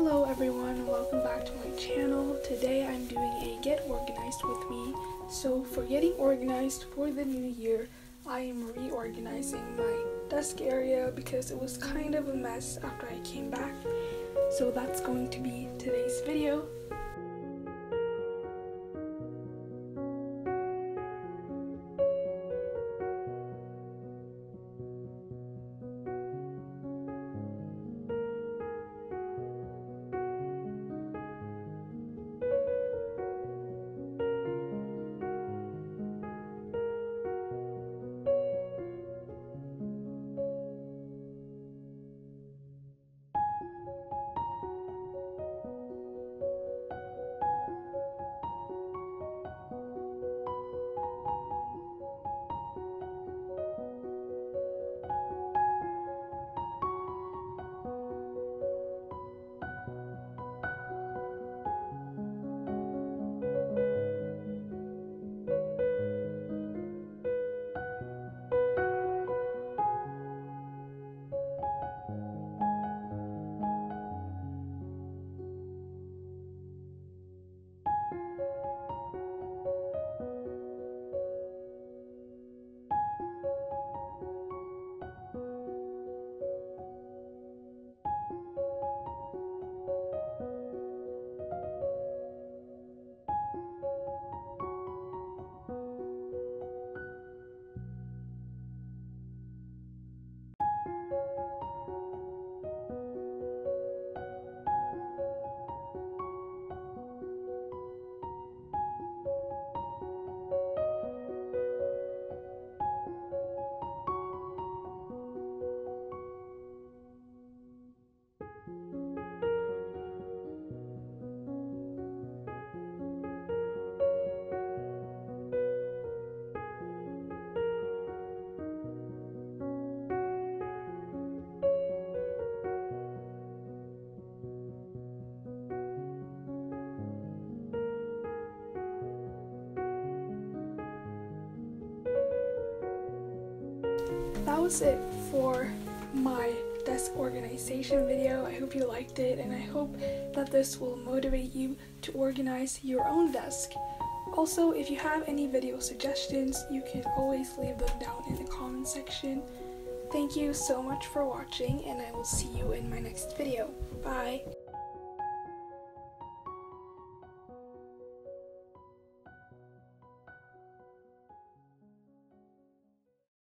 Hello everyone, welcome back to my channel. Today I'm doing a get organized with me. So for getting organized for the new year, I am reorganizing my desk area because it was kind of a mess after I came back. So that's going to be today's video. That was it for my desk organization video. I hope you liked it, and I hope that this will motivate you to organize your own desk. Also, if you have any video suggestions, you can always leave them down in the comment section. Thank you so much for watching, and I will see you in my next video. Bye!